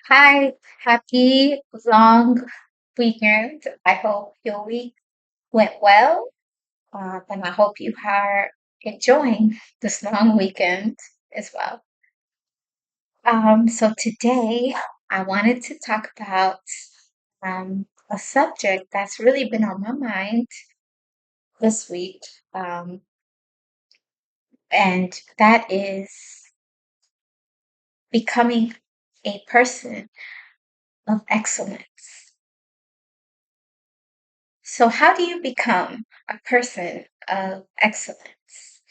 Hi, happy long weekend. I hope your week went well, and I hope you are enjoying this long weekend as well. So today I wanted to talk about a subject that's really been on my mind this week, um, and that is becoming a person of excellence. So, how do you become a person of excellence?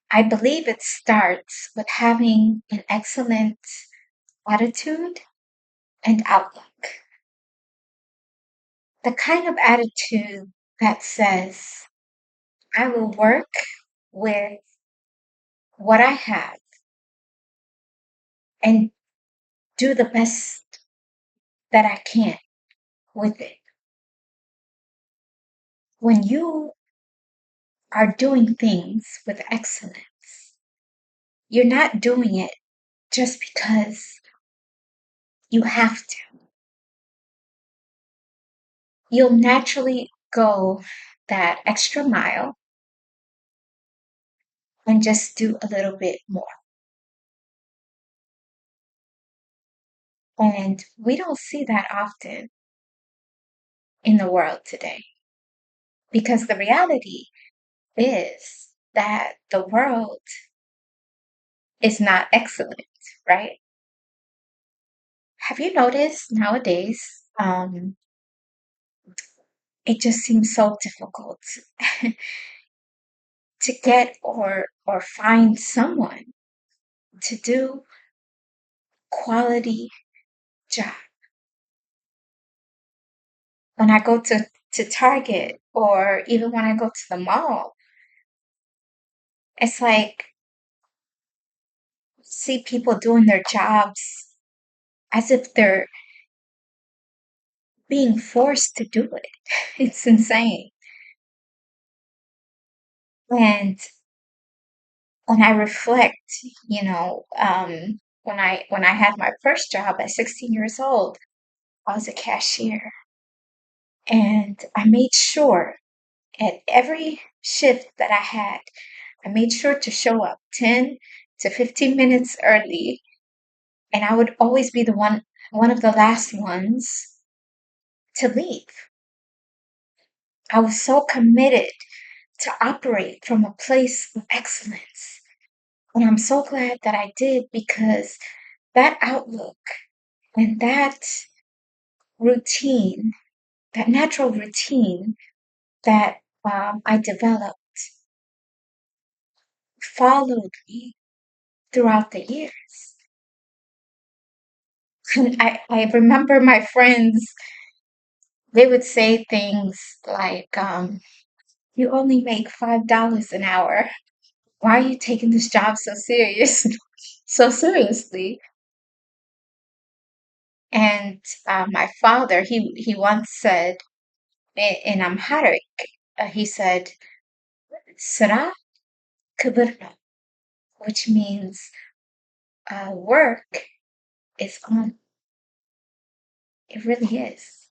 I believe it starts with having an excellent attitude and outlook. The kind of attitude that says, I will work with what I have and do the best that I can with it. When you are doing things with excellence, you're not doing it just because you have to. You'll naturally go that extra mile and just do a little bit more. And we don't see that often in the world today because the reality is that the world is not excellent, right? Have you noticed nowadays, it just seems so difficult to get or find someone to do quality job. When I go to Target or even when I go to the mall, it's like see people doing their jobs as if they're being forced to do it. It's insane. And when I reflect, when I had my first job at 16 years old, I was a cashier, and I made sure at every shift that I had, I made sure to show up 10 to 15 minutes early, and I would always be one of the last ones to leave. I was so committed to operate from a place of excellence. And I'm so glad that I did because that outlook and that routine, that natural routine that I developed followed me throughout the years. And I remember my friends, they would say things like, you only make $5 an hour. Why are you taking this job so serious, so seriously? And my father, he once said in Amharic, he said, "Sera kıvırma," which means work is on. It really is.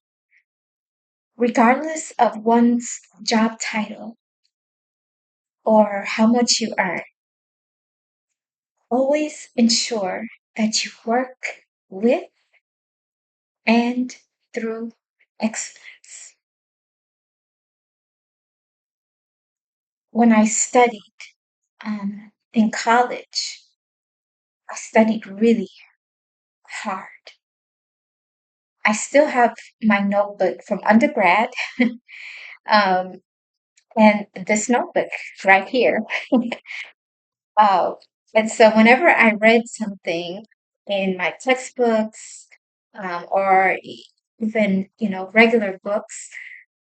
Regardless of one's job title or how much you earn, always ensure that you work with and through excellence. When I studied in college, I studied really hard. I still have my notebook from undergrad, um, and this notebook right here. Uh, and so whenever I read something in my textbooks, or even regular books,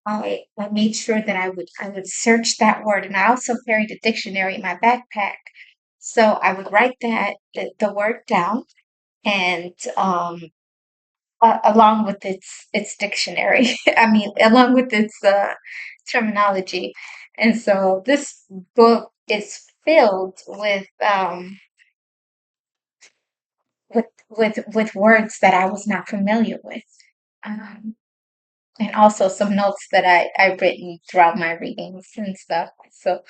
I made sure that I would search that word, and I also carried a dictionary in my backpack. So I would write the word down, and along with its dictionary. I mean, along with its terminology. And so this book is filled with with words that I was not familiar with. Um, and also some notes that I've written throughout my readings and stuff. So,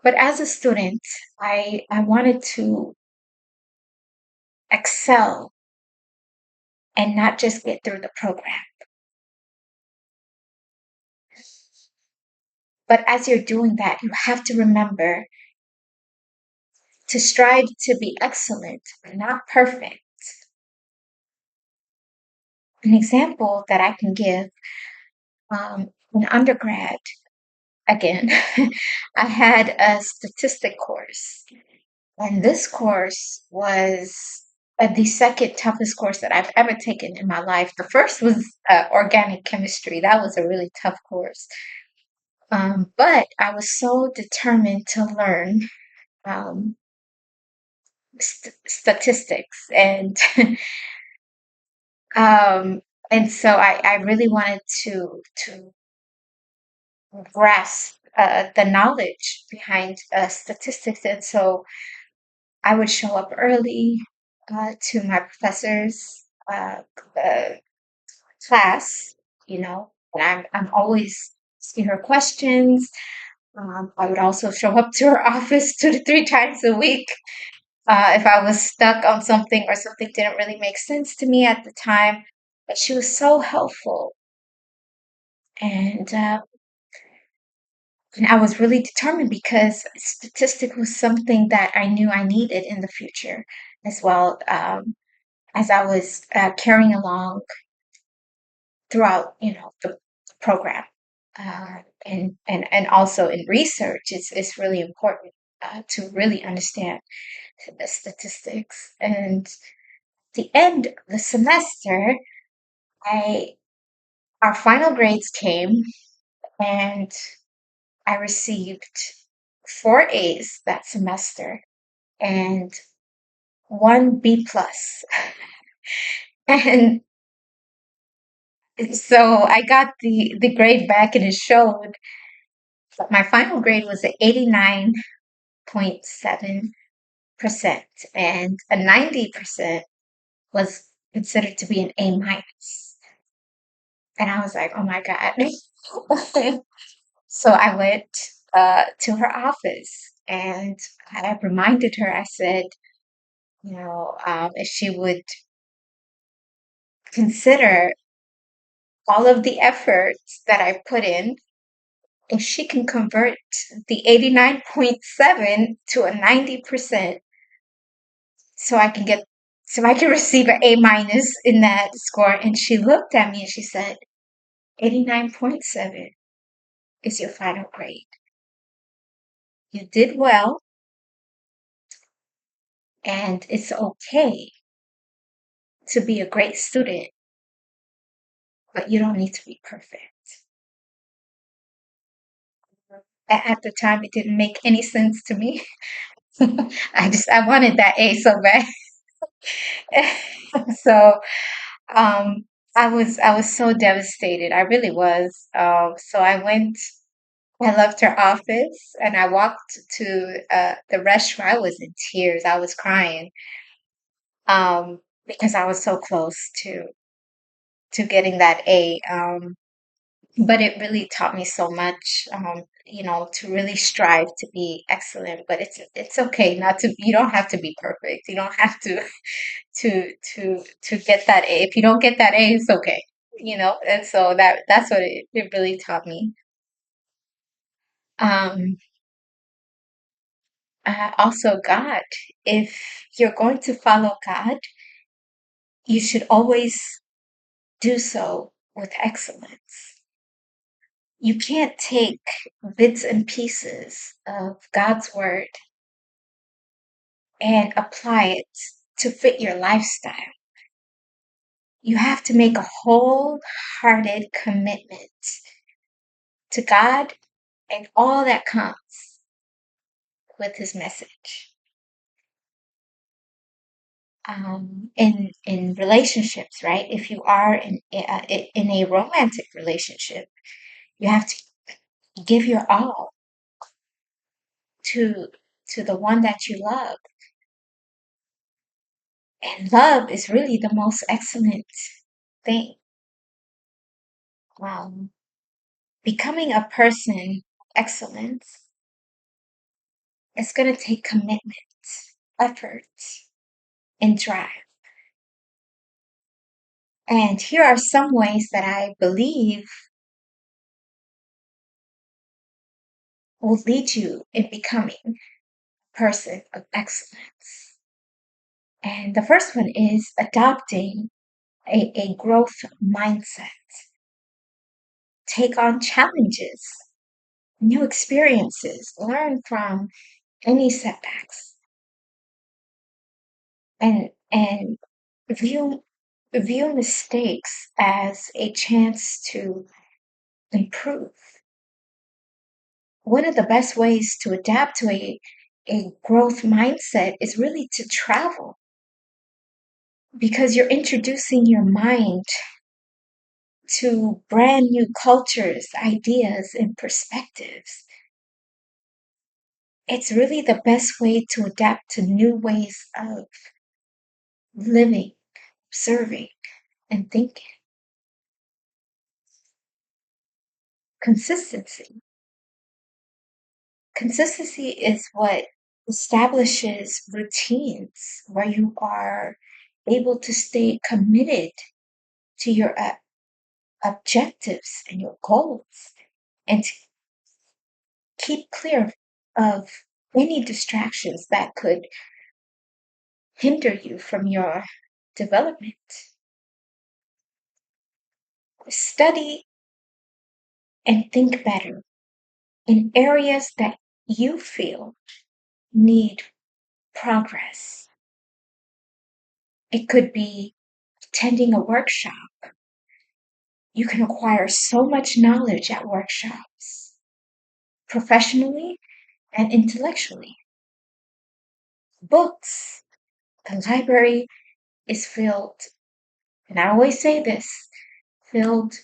but as a student, I wanted to excel and not just get through the program. But as you're doing that, you have to remember to strive to be excellent, but not perfect. An example that I can give, in undergrad, again, I had a statistic course, and this course was the second toughest course that I've ever taken in my life. The first was organic chemistry. That was a really tough course. But I was so determined to learn um, statistics um, and so I really wanted to grasp the knowledge behind statistics, and so I would show up early to my professor's uh, class, and I'm always asking her questions. I would also show up to her office 2 to 3 times a week if I was stuck on something or something didn't really make sense to me at the time. But she was so helpful, and and I was really determined because statistic was something that I knew I needed in the future as well, as I was carrying along throughout, the program. And also in research, it's really important to really understand the statistics. And the end of the semester, I our final grades came, and I received 4 A's that semester and 1 B+. And so I got the grade back, and it showed that my final grade was at 89.7%, and a 90% was considered to be an A-. And I was like, oh my God. So I went to her office, and I reminded her, I said, if she would consider all of the efforts that I put in, if she can convert the 89.7 to a 90%, so I can get, so I can receive an A- in that score. And she looked at me and she said, 89.7 is your final grade. You did well, and it's okay to be a great student, but you don't need to be perfect. At the time, it didn't make any sense to me. I wanted that A so bad. So I was so devastated. I really was. So I left her office, and I walked to the restaurant. I was in tears. I was crying because I was so close to getting that A. But it really taught me so much, to really strive to be excellent. But it's okay not to. You don't have to be perfect. You don't have to get that A. If you don't get that A, it's okay. And so that's what it really taught me. Um, Also, God. If you're going to follow God, you should always do so with excellence. You can't take bits and pieces of God's word and apply it to fit your lifestyle. You have to make a wholehearted commitment to God and all that comes with his message. In relationships, right? If you are in a romantic relationship, you have to give your all to to the one that you love, And love is really the most excellent thing. Um, Becoming a person of excellence is going to take commitment, effort, and drive. And here are some ways that I believe will lead you in becoming a person of excellence. And the first one is adopting a growth mindset. Take on challenges, new experiences, learn from any setbacks, and view view mistakes as a chance to improve. One of the best ways to adapt to a growth mindset is really to travel because you're introducing your mind to brand new cultures, ideas, and perspectives. It's really the best way to adapt to new ways of living, observing, and thinking. Consistency. Consistency is what establishes routines where you are able to stay committed to your objectives and your goals and to keep clear of any distractions that could hinder you from your development. Study and think better in areas that you feel need progress. It could be attending a workshop. You can acquire so much knowledge at workshops, professionally and intellectually. Books. The library is filled, and I always say this, filled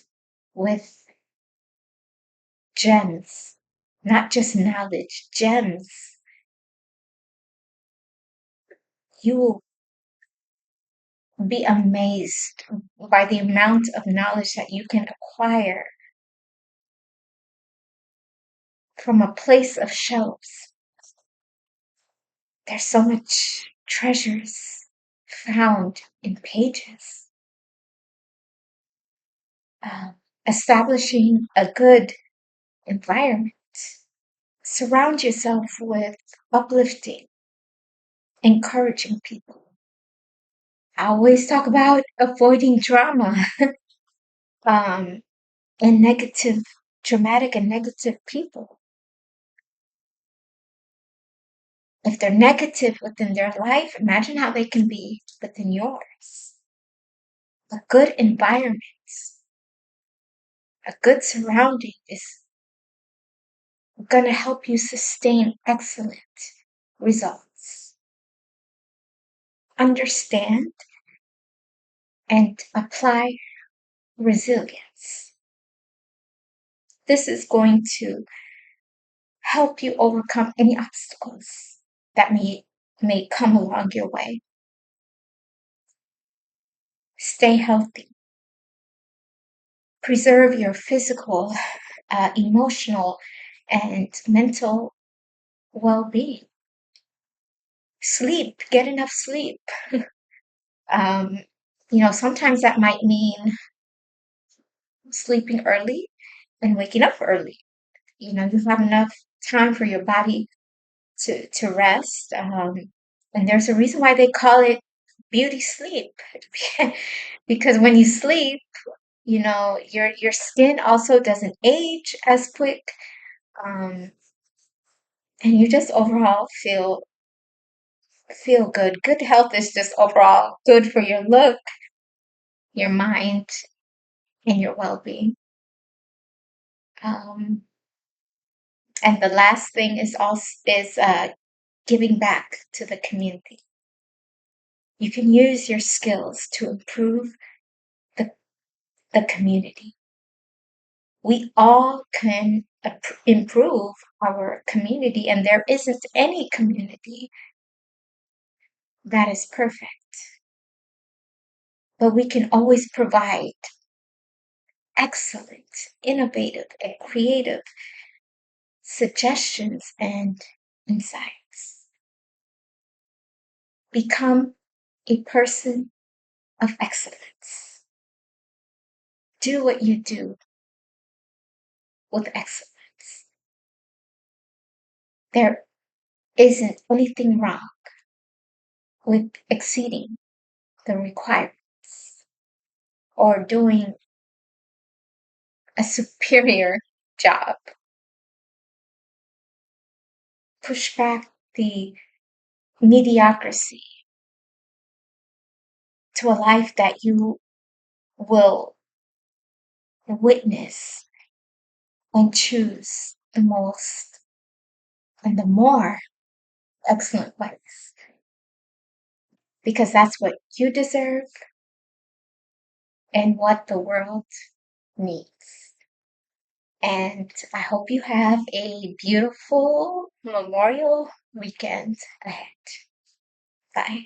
with gems, not just knowledge, gems. You will be amazed by the amount of knowledge that you can acquire from a place of shelves. There's so much treasures found in pages. Um, Establishing a good environment. Surround yourself with uplifting, encouraging people. I always talk about avoiding drama um, and dramatic and negative people. If they're negative within their life, imagine how they can be within yours. A good environment, a good surrounding is going to help you sustain excellent results. Understand and apply resilience. This is going to help you overcome any obstacles that may come along your way. Stay healthy. Preserve your physical, emotional, and mental well-being. Sleep. Get enough sleep. Um, Sometimes that might mean sleeping early and waking up early. You have enough time for your body to rest. And there's a reason why they call it beauty sleep. Because when you sleep, your skin also doesn't age as quick. Um, and you just overall feel good. Good health is just overall good for your look, your mind, and your well-being. Um, and the last thing is giving back to the community. You can use your skills to improve the, the community. We all can improve our community, and there isn't any community that is perfect. but we can always provide excellent, innovative, and creative suggestions and insights. Become a person of excellence. Do what you do with excellence. There isn't anything wrong with exceeding the requirements or doing a superior job. Push back the mediocrity to a life that you will witness and choose the most and the more excellent ways because that's what you deserve and what the world needs. And I hope you have a beautiful Memorial weekend ahead. Bye.